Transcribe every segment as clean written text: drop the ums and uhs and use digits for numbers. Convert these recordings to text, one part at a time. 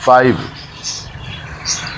5।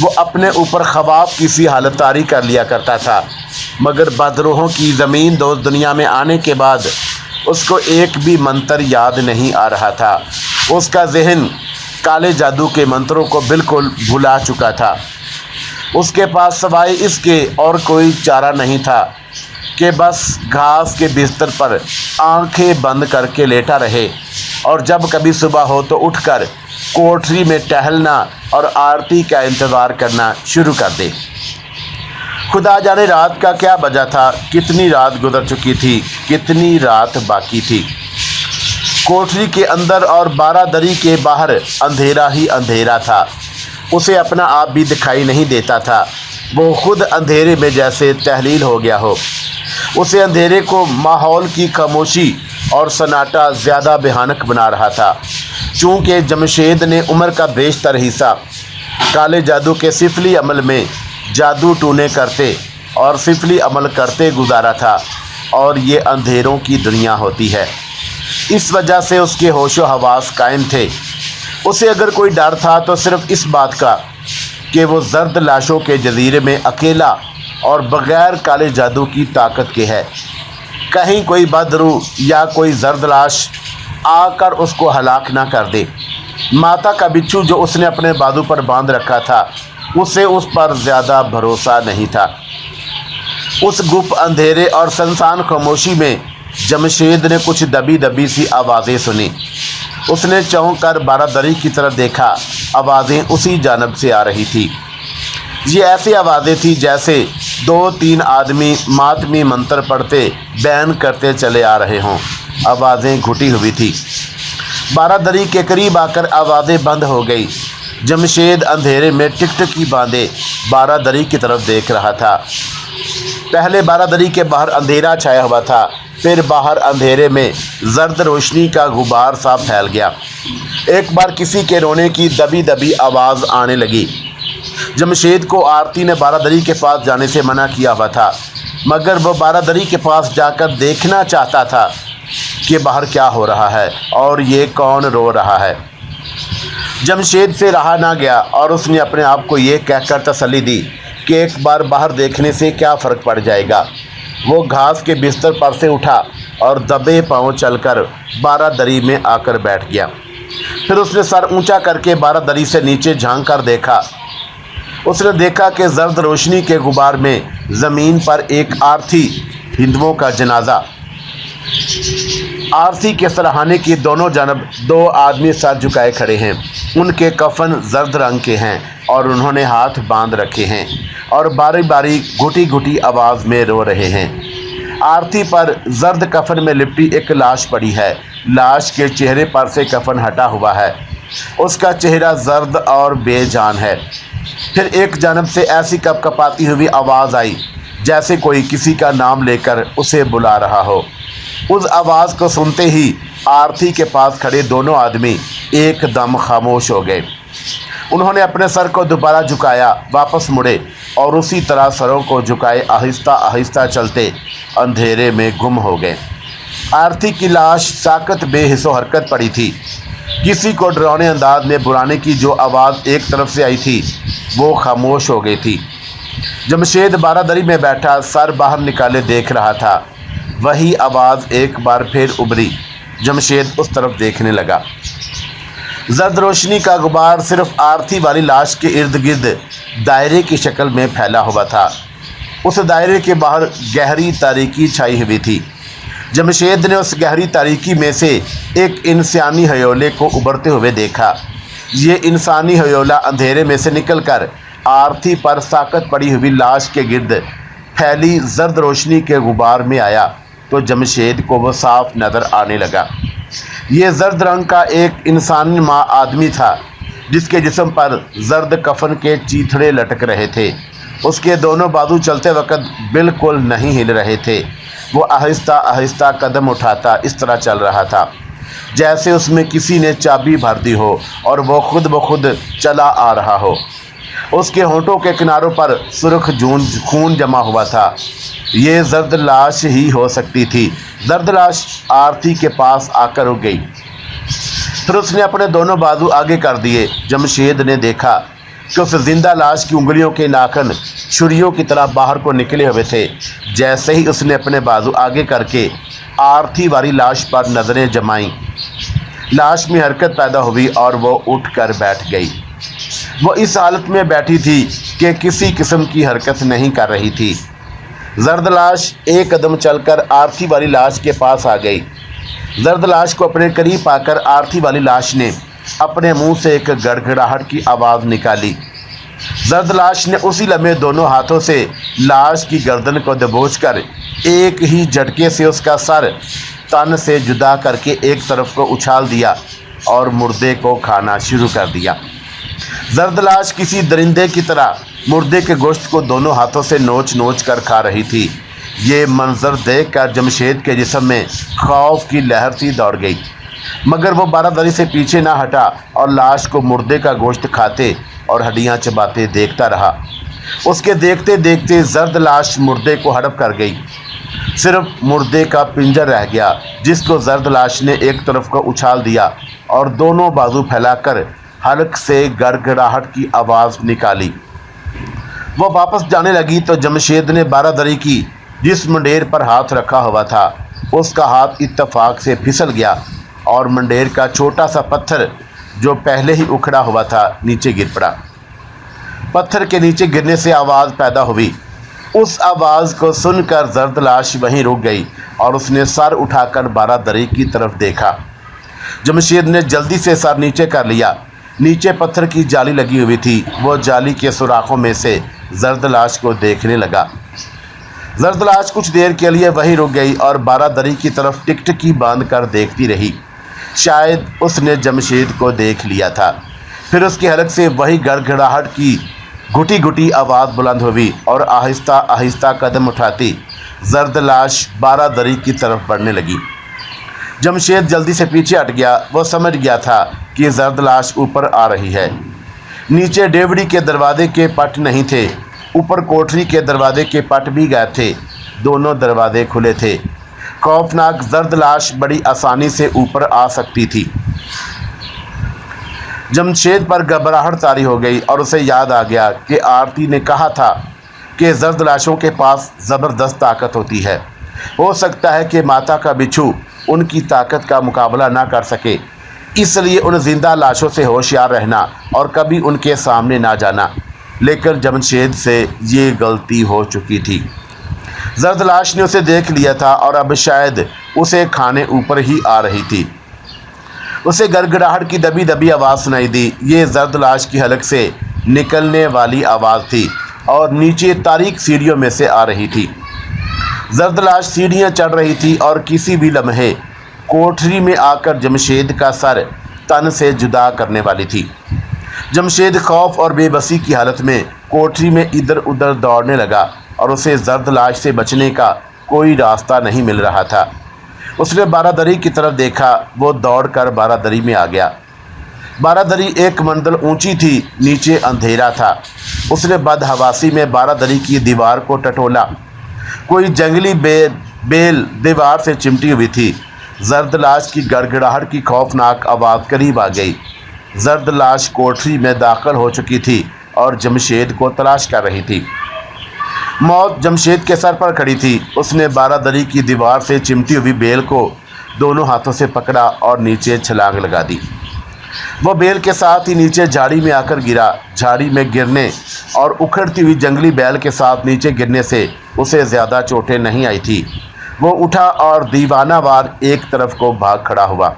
وہ اپنے اوپر خواب کی سی حالت طاری کر لیا کرتا تھا، مگر بدروحوں کی زمین دوست دنیا میں آنے کے بعد اس کو ایک بھی منتر یاد نہیں آ رہا تھا۔ اس کا ذہن کالے جادو کے منتروں کو بالکل بھلا چکا تھا۔ اس کے پاس سوائے اس کے اور کوئی چارہ نہیں تھا کہ بس گھاس کے بستر پر آنکھیں بند کر کے لیٹا رہے اور جب کبھی صبح ہو تو اٹھ کر کوٹری میں ٹہلنا اور آرتی کا انتظار کرنا شروع کر دے۔ خدا جانے رات کا کیا بجا تھا، کتنی رات گزر چکی تھی، کتنی رات باقی تھی۔ کوٹری کے اندر اور بارہ دری کے باہر اندھیرا ہی اندھیرا تھا۔ اسے اپنا آپ بھی دکھائی نہیں دیتا تھا، وہ خود اندھیرے میں جیسے تحلیل ہو گیا ہو۔ اسے اندھیرے کو ماحول کی خاموشی اور سناٹا زیادہ بھیانک بنا رہا تھا، چونکہ جمشید نے عمر کا بیشتر حصہ کالے جادو کے سفلی عمل میں جادو ٹونے کرتے اور سفلی عمل کرتے گزارا تھا، اور یہ اندھیروں کی دنیا ہوتی ہے۔ اس وجہ سے اس کے ہوش و حواس قائم تھے۔ اسے اگر کوئی ڈر تھا تو صرف اس بات کا کہ وہ زرد لاشوں کے جزیرے میں اکیلا اور بغیر کالے جادو کی طاقت کے ہے، کہیں کوئی بدروح یا کوئی زرد لاش آ کر اس کو ہلاک نہ کر دے۔ ماتا کا بچھو جو اس نے اپنے بازو پر باندھ رکھا تھا، اسے اس پر زیادہ بھروسہ نہیں تھا۔ اس گپ اندھیرے اور سنسان خاموشی میں جمشید نے کچھ دبی دبی سی آوازیں سنی۔ اس نے چونک کر بارہ دری کی طرف دیکھا، آوازیں اسی جانب سے آ رہی تھی۔ یہ ایسی آوازیں تھیں جیسے دو تین آدمی ماتمی منتر پڑھتے بین کرتے چلے آ رہے ہوں۔ آوازیں گھٹی ہوئی تھی۔ بارہ دری کے قریب آ کر آوازیں بند ہو گئی۔ جمشید اندھیرے میں ٹکٹکی باندھے بارہ دری کی طرف دیکھ رہا تھا۔ پہلے بارہ دری کے باہر اندھیرا چھایا ہوا تھا، پھر باہر اندھیرے میں زرد روشنی کا غبار سا پھیل گیا۔ ایک بار کسی کے رونے کی دبی دبی آواز آنے لگی۔ جمشید کو آرتی نے بارہ دری کے پاس جانے سے منع کیا ہوا تھا، مگر وہ بارہ دری کے پاس جا کر دیکھنا چاہتا تھا کہ باہر کیا ہو رہا ہے اور یہ کون رو رہا ہے۔ جمشید سے رہا نہ گیا اور اس نے اپنے آپ کو یہ کہہ کر تسلی دی کہ ایک بار باہر دیکھنے سے کیا فرق پڑ جائے گا۔ وہ گھاس کے بستر پر سے اٹھا اور دبے پاؤں چل کر بارہ دری میں آ کر بیٹھ گیا۔ پھر اس نے سر اونچا کر کے بارہ دری سے نیچے جھانک کر دیکھا۔ اس نے دیکھا کہ زرد روشنی کے غبار میں زمین پر ایک آرتی ہندوؤں کا جنازہ، آرتی کے سرہانے کی دونوں جانب دو آدمی سر جھکائے کھڑے ہیں۔ ان کے کفن زرد رنگ کے ہیں اور انہوں نے ہاتھ باندھ رکھے ہیں اور باری باری گھٹی گھٹی آواز میں رو رہے ہیں۔ آرتی پر زرد کفن میں لپٹی ایک لاش پڑی ہے۔ لاش کے چہرے پر سے کفن ہٹا ہوا ہے، اس کا چہرہ زرد اور بے جان ہے۔ پھر ایک جانب سے ایسی کپ کپاتی ہوئی آواز آئی جیسے کوئی کسی کا نام لے کر اسے بلا رہا ہو۔ اس آواز کو سنتے ہی آرتی کے پاس کھڑے دونوں آدمی ایک دم خاموش ہو گئے۔ انہوں نے اپنے سر کو دوبارہ جھکایا، واپس مڑے اور اسی طرح سروں کو جھکائے آہستہ آہستہ چلتے اندھیرے میں گم ہو گئے۔ آرتی کی لاش ساکت بے حس و حرکت پڑی تھی۔ کسی کو ڈراؤنے انداز میں بلانے کی جو آواز ایک طرف سے آئی تھی وہ خاموش ہو گئی تھی۔ جمشید بارہ دری میں بیٹھا سر باہر نکالے دیکھ رہا تھا۔ وہی آواز ایک بار پھر ابھری۔ جمشید اس طرف دیکھنے لگا۔ زرد روشنی کا غبار صرف آرتی والی لاش کے ارد گرد دائرے کی شکل میں پھیلا ہوا تھا۔ اس دائرے کے باہر گہری تاریکی چھائی ہوئی تھی۔ جمشید نے اس گہری تاریکی میں سے ایک انسانی ہیولے کو ابھرتے ہوئے دیکھا۔ یہ انسانی ہیولہ اندھیرے میں سے نکل کر آرتی پر ساکت پڑی ہوئی لاش کے گرد پھیلی زرد روشنی کے غبار میں آیا تو جمشید کو وہ صاف نظر آنے لگا۔ یہ زرد رنگ کا ایک انسانی ماں آدمی تھا جس کے جسم پر زرد کفن کے چیتھڑے لٹک رہے تھے۔ اس کے دونوں بازو چلتے وقت بالکل نہیں ہل رہے تھے۔ وہ آہستہ آہستہ قدم اٹھاتا اس طرح چل رہا تھا جیسے اس میں کسی نے چابی بھر دی ہو اور وہ خود بخود چلا آ رہا ہو۔ اس کے ہونٹوں کے کناروں پر سرخ خون جمع ہوا تھا۔ یہ زرد لاش ہی ہو سکتی تھی۔ زرد لاش آرتی کے پاس آ کر رک گئی۔ پھر اس نے اپنے دونوں بازو آگے کر دیے۔ جمشید نے دیکھا کہ اس زندہ لاش کی انگلیوں کے ناخن چھریوں کی طرح باہر کو نکلے ہوئے تھے۔ جیسے ہی اس نے اپنے بازو آگے کر کے آرتی والی لاش پر نظریں جمائیں، لاش میں حرکت پیدا ہوئی اور وہ اٹھ کر بیٹھ گئی۔ وہ اس حالت میں بیٹھی تھی کہ کسی قسم کی حرکت نہیں کر رہی تھی۔ زرد لاش ایک قدم چل کر آرتی والی لاش کے پاس آ گئی۔ زرد لاش کو اپنے قریب پا کر آرتی والی لاش نے اپنے منہ سے ایک گڑ گڑاہٹ کی آواز نکالی۔ زرد لاش نے اسی لمحے دونوں ہاتھوں سے لاش کی گردن کو دبوچ کر ایک ہی جھٹکے سے اس کا سر تن سے جدا کر کے ایک طرف کو اچھال دیا اور مردے کو کھانا شروع کر دیا۔ زرد لاش کسی درندے کی طرح مردے کے گوشت کو دونوں ہاتھوں سے نوچ نوچ کر کھا رہی تھی۔ یہ منظر دیکھ کر جمشید کے جسم میں خوف کی لہر سی دوڑ گئی، مگر وہ بارادری سے پیچھے نہ ہٹا اور لاش کو مردے کا گوشت کھاتے اور ہڈیاں چباتے دیکھتا رہا۔ اس کے دیکھتے دیکھتے زرد لاش مردے کو ہڑپ کر گئی۔ صرف مردے کا پنجر رہ گیا، جس کو زرد لاش نے ایک طرف کو اچھال دیا اور دونوں بازو پھیلا کر حلق سے گڑ گڑاہٹ کی آواز نکالی۔ وہ واپس جانے لگی تو جمشید نے بارادری کی جس منڈیر پر ہاتھ رکھا ہوا تھا، اس کا ہاتھ اتفاق سے پھسل گیا اور منڈیر کا چھوٹا سا پتھر جو پہلے ہی اکھڑا ہوا تھا نیچے گر پڑا۔ پتھر کے نیچے گرنے سے آواز پیدا ہوئی۔ اس آواز کو سن کر زرد لاش وہیں رک گئی اور اس نے سر اٹھا کر بارادری کی طرف دیکھا۔ جمشید نے جلدی سے سر نیچے کر لیا۔ نیچے پتھر کی جالی لگی ہوئی تھی۔ وہ جالی کے سوراخوں میں سے زرد لاش کو دیکھنے لگا۔ زرد لاش کچھ دیر کے لیے وہیں رک گئی اور بارادری کی طرف ٹکٹکی باندھ کر دیکھتی رہی۔ شاید اس نے جمشید کو دیکھ لیا تھا۔ پھر اس کے حلق سے وہی گڑ گڑاہٹ کی گھٹی گھٹی آواز بلند ہوئی اور آہستہ آہستہ قدم اٹھاتی زرد لاش بارادری کی طرف بڑھنے لگی۔ جمشید جلدی سے پیچھے ہٹ گیا۔ وہ سمجھ گیا تھا کہ زرد لاش اوپر آ رہی ہے۔ نیچے ڈیوڑی کے دروازے کے پٹ نہیں تھے، اوپر کوٹری کے دروازے کے پٹ بھی غائب تھے۔ دونوں دروازے کھلے تھے۔ خوفناک زرد لاش بڑی آسانی سے اوپر آ سکتی تھی۔ جمشید پر گھبراہٹ طاری ہو گئی اور اسے یاد آ گیا کہ آرتی نے کہا تھا کہ زرد لاشوں کے پاس زبردست طاقت ہوتی ہے۔ ہو سکتا ہے کہ ماتا کا بچھو ان کی طاقت کا مقابلہ نہ کر سکے، اس لیے ان زندہ لاشوں سے ہوشیار رہنا اور کبھی ان کے سامنے نہ جانا۔ لیکن جمشید سے یہ غلطی ہو چکی تھی۔ زرد لاش نے اسے دیکھ لیا تھا اور اب شاید اسے کھانے اوپر ہی آ رہی تھی۔ اسے گڑگڑاہٹ کی دبی دبی آواز سنائی دی۔ یہ زرد لاش کی حلق سے نکلنے والی آواز تھی اور نیچے تاریک سیڑھیوں میں سے آ رہی تھی۔ زرد لاش سیڑھیاں چڑھ رہی تھی اور کسی بھی لمحے کوٹری میں آ کر جمشید کا سر تن سے جدا کرنے والی تھی۔ جمشید خوف اور بے بسی کی حالت میں کوٹری میں ادھر ادھر دوڑنے لگا اور اسے زرد لاش سے بچنے کا کوئی راستہ نہیں مل رہا تھا۔ اس نے بارادری کی طرف دیکھا۔ وہ دوڑ کر بارادری میں آ گیا۔ بارادری ایک منزل اونچی تھی، نیچے اندھیرا تھا۔ اس نے بدحواسی میں بارادری کی دیوار کو ٹٹولا۔ کوئی جنگلی بیل دیوار سے چمٹی ہوئی تھی۔ زرد لاش کی گڑگڑاہٹ کی خوفناک آواز قریب آ گئی۔ زرد لاش کوٹری میں داخل ہو چکی تھی اور جمشید کو تلاش کر رہی تھی۔ موت جمشید کے سر پر کھڑی تھی۔ اس نے بارادری کی دیوار سے چمٹی ہوئی بیل کو دونوں ہاتھوں سے پکڑا اور نیچے چھلانگ لگا دی۔ وہ بیل کے ساتھ ہی نیچے جھاڑی میں آ کر گرا۔ جھاڑی میں گرنے اور اکھڑتی ہوئی جنگلی بیل کے ساتھ نیچے گرنے سے اسے زیادہ چوٹیں نہیں آئی تھی۔ وہ اٹھا اور دیوانہ وار ایک طرف کو بھاگ کھڑا ہوا۔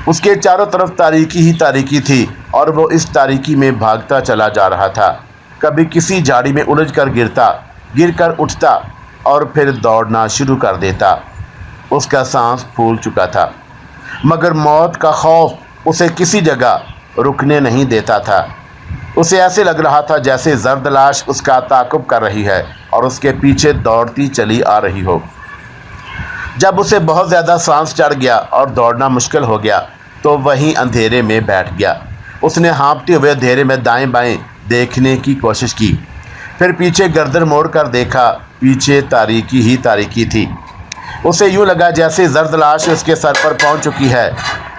اس کے چاروں طرف تاریکی ہی تاریکی تھی اور وہ اس تاریکی میں بھاگتا چلا جا رہا تھا۔ کبھی کسی جھاڑی میں الجھ کر گرتا، گر کر اٹھتا اور پھر دوڑنا شروع کر دیتا۔ اس کا سانس پھول چکا تھا، مگر موت کا خوف اسے کسی جگہ رکنے نہیں دیتا تھا۔ اسے ایسے لگ رہا تھا جیسے زرد لاش اس کا تعاقب کر رہی ہے اور اس کے پیچھے دوڑتی چلی آ رہی ہو۔ جب اسے بہت زیادہ سانس چڑھ گیا اور دوڑنا مشکل ہو گیا تو وہیں اندھیرے میں بیٹھ گیا۔ اس نے ہانپتے ہوئے اندھیرے میں دائیں بائیں دیکھنے کی کوشش کی، پھر پیچھے گردن موڑ کر دیکھا۔ پیچھے تاریکی ہی تاریکی تھی۔ اسے یوں لگا جیسے زرد لاش اس کے سر پر پہنچ چکی ہے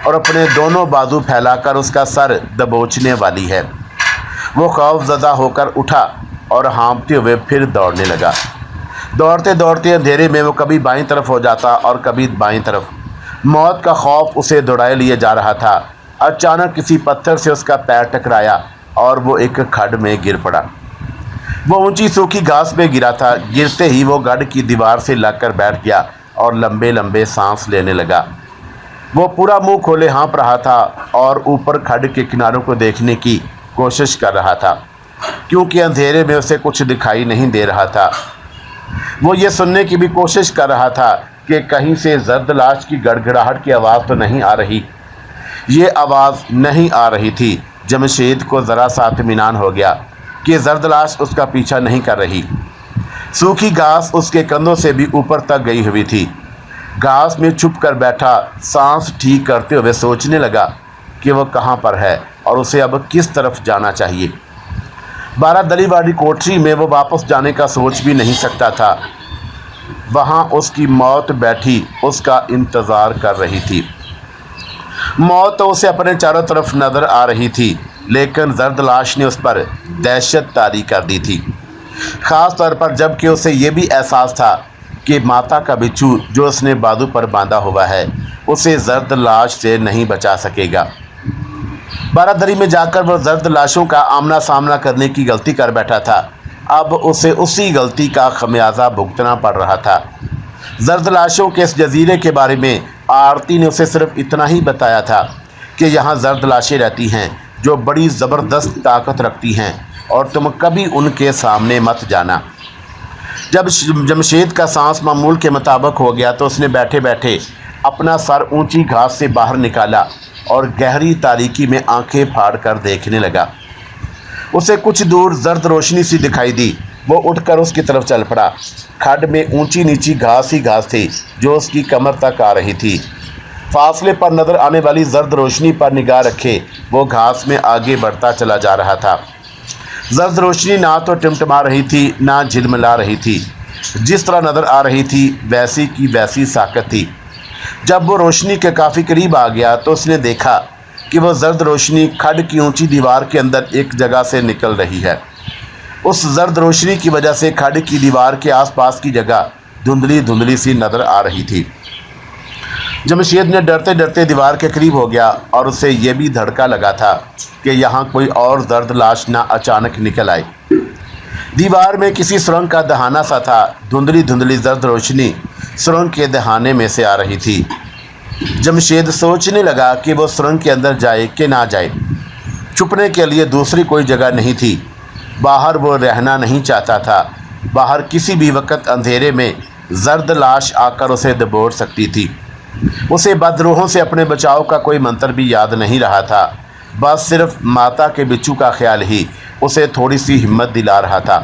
اور اپنے دونوں بازو پھیلا کر اس کا سر دبوچنے والی ہے۔ وہ خوف زدہ ہو کر اٹھا اور ہانپتے ہوئے پھر دوڑنے لگا۔ دوڑتے دوڑتے اندھیرے میں وہ کبھی بائیں طرف ہو جاتا اور کبھی بائیں طرف۔ موت کا خوف اسے دوڑائے لیے جا رہا تھا۔ اچانک کسی پتھر سے اس کا پیر ٹکرایا اور وہ ایک کھڈ میں گر پڑا۔ وہ اونچی سوکھی گھاس میں گرا تھا۔ گرتے ہی وہ گڑھ کی دیوار سے لگ کر بیٹھ گیا اور لمبے لمبے سانس لینے لگا۔ وہ پورا منہ کھولے ہانپ رہا تھا اور اوپر کھڈ کے کناروں کو دیکھنے کی کوشش کر رہا تھا، کیونکہ اندھیرے میں اسے کچھ دکھائی نہیں دے رہا تھا۔ وہ یہ سننے کی بھی کوشش کر رہا تھا کہ کہیں سے زرد لاش کی گڑ گڑاہٹ کی آواز تو نہیں آ رہی۔ یہ آواز نہیں آ رہی تھی۔ جمشید کو ذرا سا اطمینان ہو گیا کہ زرد لاش اس کا پیچھا نہیں کر رہی۔ سوکھی گھاس اس کے کندھوں سے بھی اوپر تک گئی ہوئی تھی۔ گھاس میں چھپ کر بیٹھا سانس ٹھیک کرتے ہوئے سوچنے لگا کہ وہ کہاں پر ہے اور اسے اب کس طرف جانا چاہیے۔ 12 دلی والی کوٹری میں وہ واپس جانے کا سوچ بھی نہیں سکتا تھا۔ وہاں اس کی موت بیٹھی اس کا انتظار کر رہی تھی۔ موت تو اسے اپنے چاروں طرف نظر آ رہی تھی، لیکن زرد لاش نے اس پر دہشت طاری کر دی تھی، خاص طور پر جب کہ اسے یہ بھی احساس تھا کہ ماتا کا بچھو جو اس نے بازو پر باندھا ہوا ہے اسے زرد لاش سے نہیں بچا سکے گا۔ 12 دری میں جا کر وہ زرد لاشوں کا آمنا سامنا کرنے کی غلطی کر بیٹھا تھا۔ اب اسے اسی غلطی کا خمیازہ بھگتنا پڑ رہا تھا۔ زرد لاشوں کے اس جزیرے کے بارے میں آرتی نے اسے صرف اتنا ہی بتایا تھا کہ یہاں زرد لاشیں رہتی ہیں جو بڑی زبردست طاقت رکھتی ہیں اور تم کبھی ان کے سامنے مت جانا۔ جب جمشید کا سانس معمول کے مطابق ہو گیا تو اس نے بیٹھے بیٹھے اپنا سر اونچی گھاس سے باہر نکالا اور گہری تاریکی میں آنکھیں پھاڑ کر دیکھنے لگا۔ اسے کچھ دور زرد روشنی سی دکھائی دی۔ وہ اٹھ کر اس کی طرف چل پڑا۔ کھڈ میں اونچی نیچی گھاس ہی گھاس تھی جو اس کی کمر تک آ رہی تھی۔ فاصلے پر نظر آنے والی زرد روشنی پر نگاہ رکھے وہ گھاس میں آگے بڑھتا چلا جا رہا تھا۔ زرد روشنی نہ تو ٹمٹما رہی تھی نہ جھلملا رہی تھی، جس طرح نظر آ رہی تھی ویسی کی ویسی ساکت تھی۔ جب وہ روشنی کے کافی قریب آ گیا تو اس نے دیکھا کہ وہ زرد روشنی کھڈ کی اونچی دیوار کے اندر ایک جگہ سے نکل رہی ہے۔ اس زرد روشنی کی وجہ سے کھڈ کی دیوار کے آس پاس کی جگہ دھندلی دھندلی سی نظر آ رہی تھی۔ جمشید نے ڈرتے ڈرتے دیوار کے قریب ہو گیا اور اسے یہ بھی دھڑکا لگا تھا کہ یہاں کوئی اور زرد لاش نہ اچانک نکل آئے۔ دیوار میں کسی سرنگ کا دہانہ سا تھا۔ دھندلی دھندلی زرد روشنی سرنگ کے دہانے میں سے آ رہی تھی۔ جمشید سوچنے لگا کہ وہ سرنگ کے اندر جائے کہ نہ جائے۔ چھپنے کے لیے دوسری کوئی جگہ نہیں تھی۔ باہر وہ رہنا نہیں چاہتا تھا۔ باہر کسی بھی وقت اندھیرے میں زرد لاش آ کر اسے دبوچ سکتی تھی۔ اسے بدروحوں سے اپنے بچاؤ کا کوئی منتر بھی یاد نہیں رہا تھا۔ بس صرف ماتا کے بچھو کا خیال ہی اسے تھوڑی سی ہمت دلا رہا تھا۔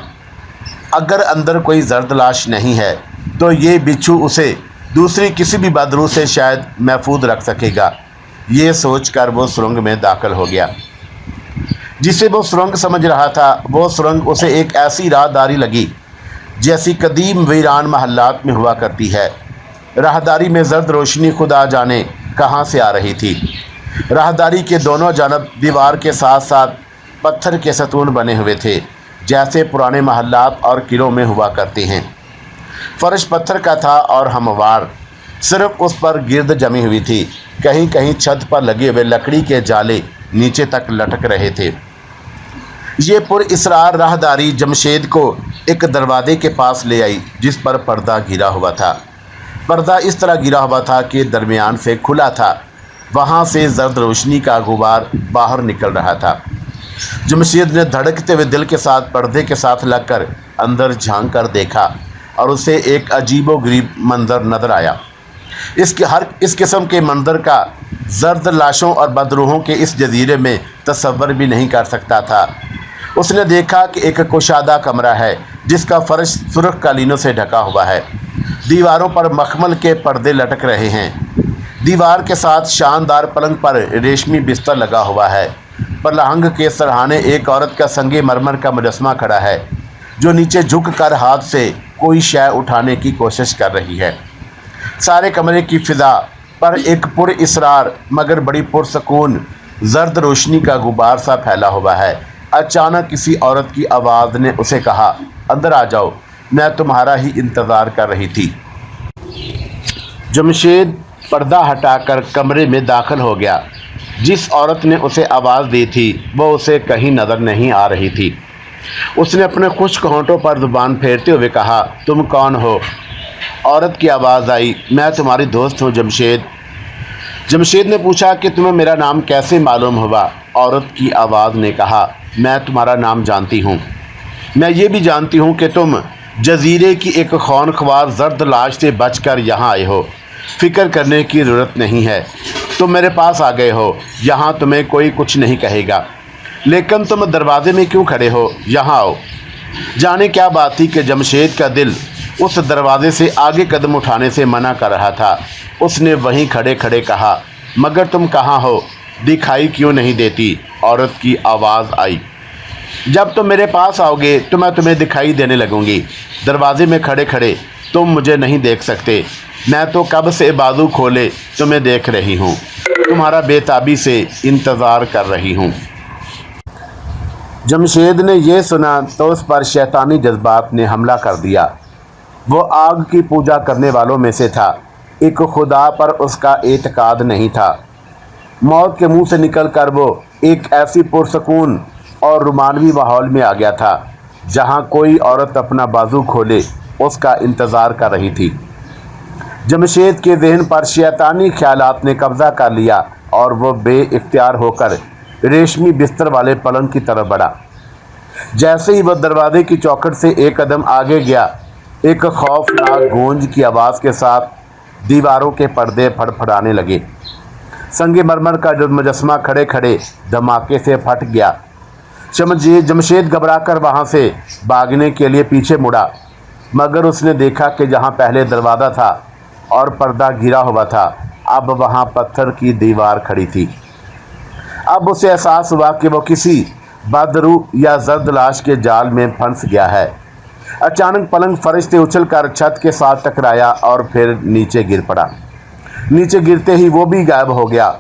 اگر اندر کوئی زرد لاش نہیں ہے تو یہ بچھو اسے دوسری کسی بھی بدروح سے شاید محفوظ رکھ سکے گا۔ یہ سوچ کر وہ سرنگ میں داخل ہو گیا۔ جسے وہ سرنگ سمجھ رہا تھا وہ سرنگ اسے ایک ایسی راہداری لگی جیسی قدیم ویران محلات میں ہوا کرتی ہے۔ راہداری میں زرد روشنی خدا جانے کہاں سے آ رہی تھی۔ راہداری کے دونوں جانب دیوار کے ساتھ ساتھ پتھر کے ستون بنے ہوئے تھے، جیسے پرانے محلات اور قلعوں میں ہوا کرتے ہیں۔ فرش پتھر کا تھا اور ہموار، صرف اس پر گرد جمی ہوئی تھی۔ کہیں کہیں چھت پر لگے ہوئے لکڑی کے جالے نیچے تک لٹک رہے تھے۔ یہ پر اسرار راہداری جمشید کو ایک دروازے کے پاس لے آئی جس پر پردہ گرا ہوا تھا۔ پردہ اس طرح گرا ہوا تھا کہ درمیان سے کھلا تھا۔ وہاں سے زرد روشنی کا غبار باہر نکل رہا تھا۔ جمشید نے دھڑکتے ہوئے دل کے ساتھ پردے کے ساتھ لگ کر اندر جھانک کر دیکھا اور اسے ایک عجیب و غریب منظر نظر آیا۔ اس قسم کے منظر کا زرد لاشوں اور بدروحوں کے اس جزیرے میں تصور بھی نہیں کر سکتا تھا۔ اس نے دیکھا کہ ایک کشادہ کمرہ ہے جس کا فرش سرخ قالینوں سے ڈھکا ہوا ہے۔ دیواروں پر مخمل کے پردے لٹک رہے ہیں۔ دیوار کے ساتھ شاندار پلنگ پر ریشمی بستر لگا ہوا ہے۔ پلنگ کے سرہانے ایک عورت کا سنگ مرمر کا مجسمہ کھڑا ہے جو نیچے جھک کر ہاتھ سے کوئی شے اٹھانے کی کوشش کر رہی ہے۔ سارے کمرے کی فضا پر ایک پر اسرار مگر بڑی پرسکون زرد روشنی کا غبار سا پھیلا ہوا ہے۔ اچانک کسی عورت کی آواز نے اسے کہا، اندر آ جاؤ، میں تمہارا ہی انتظار کر رہی تھی۔ جمشید پردہ ہٹا کر کمرے میں داخل ہو گیا۔ جس عورت نے اسے آواز دی تھی وہ اسے کہیں نظر نہیں آ رہی تھی۔ اس نے اپنے خشک ہونٹوں پر زبان پھیرتے ہوئے کہا، تم کون ہو؟ عورت کی آواز آئی، میں تمہاری دوست ہوں جمشید۔ جمشید نے پوچھا کہ تمہیں میرا نام کیسے معلوم ہوا؟ عورت کی آواز نے کہا، میں تمہارا نام جانتی ہوں۔ میں یہ بھی جانتی ہوں کہ تم جزیرے کی ایک خونخوار زرد لاش سے بچ کر یہاں آئے ہو۔ فکر کرنے کی ضرورت نہیں ہے، تم میرے پاس آ گئے ہو، یہاں تمہیں کوئی کچھ نہیں کہے گا۔ لیکن تم دروازے میں کیوں کھڑے ہو؟ یہاں آؤ۔ جانے کیا بات تھی کہ جمشید کا دل اس دروازے سے آگے قدم اٹھانے سے منع کر رہا تھا۔ اس نے وہیں کھڑے کھڑے کہا، مگر تم کہاں ہو؟ دکھائی کیوں نہیں دیتی؟ عورت کی آواز آئی، جب تم میرے پاس آؤ گے تو میں تمہیں دکھائی دینے لگوں گی۔ دروازے میں کھڑے کھڑے تم مجھے نہیں دیکھ سکتے، میں تو کب سے بازو کھولے تمہیں دیکھ رہی ہوں، تمہارا بے تابی سے انتظار کر رہی ہوں۔ جمشید نے یہ سنا تو اس پر شیطانی جذبات نے حملہ کر دیا۔ وہ آگ کی پوجا کرنے والوں میں سے تھا، ایک خدا پر اس کا اعتقاد نہیں تھا۔ موت کے منہ سے نکل کر وہ ایک ایسی پرسکون اور رومانوی ماحول میں آ گیا تھا جہاں کوئی عورت اپنا بازو کھولے اس کا انتظار کر رہی تھی۔ جمشید کے ذہن پر شیطانی خیالات نے قبضہ کر لیا اور وہ بے اختیار ہو کر ریشمی بستر والے پلنگ کی طرف بڑھا۔ جیسے ہی وہ دروازے کی چوکھٹ سے ایک قدم آگے گیا، ایک خوفناک گونج کی آواز کے ساتھ دیواروں کے پردے پھڑ پھڑانے لگے۔ سنگ مرمر کا جو مجسمہ کھڑے کھڑے دھماکے سے پھٹ گیا۔ جمشید گھبرا کر وہاں سے بھاگنے کے لیے پیچھے مڑا، مگر اس نے دیکھا کہ جہاں پہلے دروازہ تھا اور پردہ گرا ہوا تھا، اب وہاں پتھر کی دیوار کھڑی تھی۔ اب اسے احساس ہوا کہ وہ کسی بدروح یا زرد لاش کے جال میں پھنس گیا ہے۔ اچانک پلنگ فرش سے اچھل کر چھت کے ساتھ ٹکرایا اور پھر نیچے گر پڑا۔ نیچے گرتے ہی وہ بھی غائب ہو گیا۔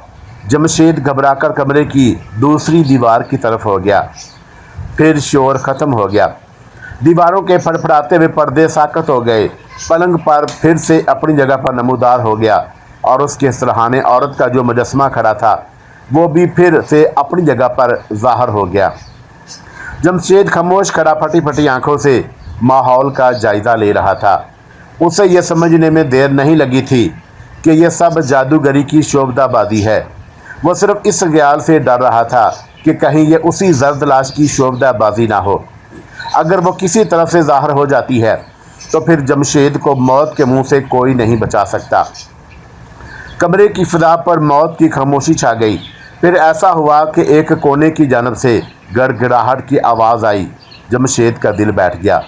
جمشید گھبرا کر کمرے کی دوسری دیوار کی طرف ہو گیا۔ پھر شور ختم ہو گیا۔ دیواروں کے پھڑپھڑاتے ہوئے پردے ساکت ہو گئے۔ پلنگ پر پھر سے اپنی جگہ پر نمودار ہو گیا اور اس کے سرہانے عورت کا جو مجسمہ کھڑا تھا وہ بھی پھر سے اپنی جگہ پر ظاہر ہو گیا۔ جمشید خاموش کھڑا پھٹی پھٹی آنکھوں سے ماحول کا جائزہ لے رہا تھا۔ اسے یہ سمجھنے میں دیر نہیں لگی تھی کہ یہ سب جادوگری کی شعبدہ بازی ہے۔ وہ صرف اس خیال سے ڈر رہا تھا کہ کہیں یہ اسی زرد لاش کی شعبدہ بازی نہ ہو۔ اگر وہ کسی طرف سے ظاہر ہو جاتی ہے تو پھر جمشید کو موت کے منہ سے کوئی نہیں بچا سکتا۔ کمرے کی فضا پر موت کی خاموشی چھا گئی۔ پھر ایسا ہوا کہ ایک کونے کی جانب سے گڑگڑاہٹ کی آواز آئی۔ جمشید کا دل بیٹھ گیا،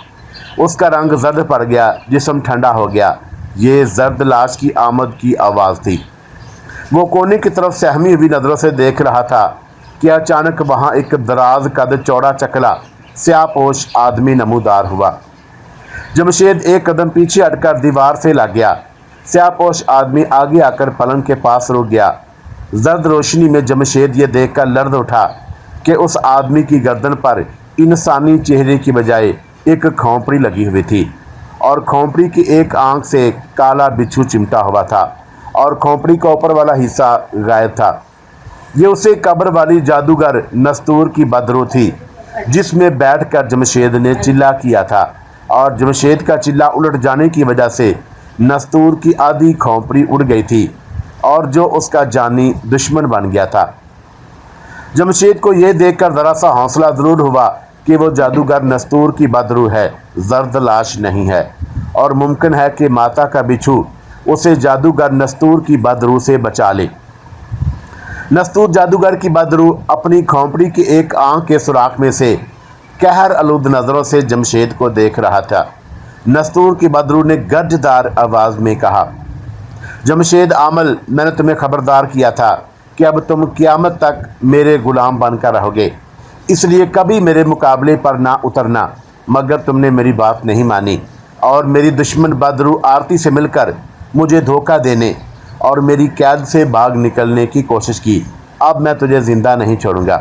اس کا رنگ زرد پڑ گیا، جسم ٹھنڈا ہو گیا۔ یہ زرد لاش کی آمد کی آواز تھی۔ وہ کونے کی طرف سہمی ہوئی نظروں سے دیکھ رہا تھا کہ اچانک وہاں ایک دراز قد چوڑا چکلا سیاہ پوش آدمی نمودار ہوا۔ جمشید ایک قدم پیچھے ہٹ کر دیوار سے لگ گیا۔ سیاہ پوش آدمی آگے آ کر پلنگ کے پاس رک گیا۔ زرد روشنی میں جمشید یہ دیکھ کر لرز اٹھا کہ اس آدمی کی گردن پر انسانی چہرے کی بجائے ایک کھوپڑی لگی ہوئی تھی اور کھوپڑی کی ایک آنکھ سے کالا بچھو چمٹا ہوا تھا اور کھوپڑی کا اوپر والا حصہ غائب تھا۔ یہ اسے قبر والی جادوگر نستور کی بدروح تھی جس میں بیٹھ کر جمشید نے چلا کیا تھا، اور جمشید کا چلا الٹ جانے کی وجہ سے نستور کی آدھی کھوپڑی اڑ گئی تھی اور جو اس کا جانی دشمن بن گیا تھا۔ جمشید کو یہ دیکھ کر ذرا سا حوصلہ ضرور ہوا کہ وہ جادوگر نستور کی بدروح ہے، زرد لاش نہیں ہے، اور ممکن ہے کہ ماتا کا بچھو اسے جادوگر نستور کی بدروح سے بچا لے۔ نستور جادوگر کی بدروح اپنی کھوپڑی کی ایک آنکھ کے سوراخ میں سے قہر آلود نظروں سے جمشید کو دیکھ رہا تھا۔ نستور کی بدروح نے گرجدار آواز میں کہا، جمشید عامل، میں نے تمہیں خبردار کیا تھا کہ اب تم قیامت تک میرے غلام بن کر رہو گے، اس لیے کبھی میرے مقابلے پر نہ اترنا، مگر تم نے میری بات نہیں مانی اور میری دشمن بدروح آرتی سے مل کر مجھے دھوکہ دینے اور میری قید سے بھاگ نکلنے کی کوشش کی۔ اب میں تجھے زندہ نہیں چھوڑوں گا۔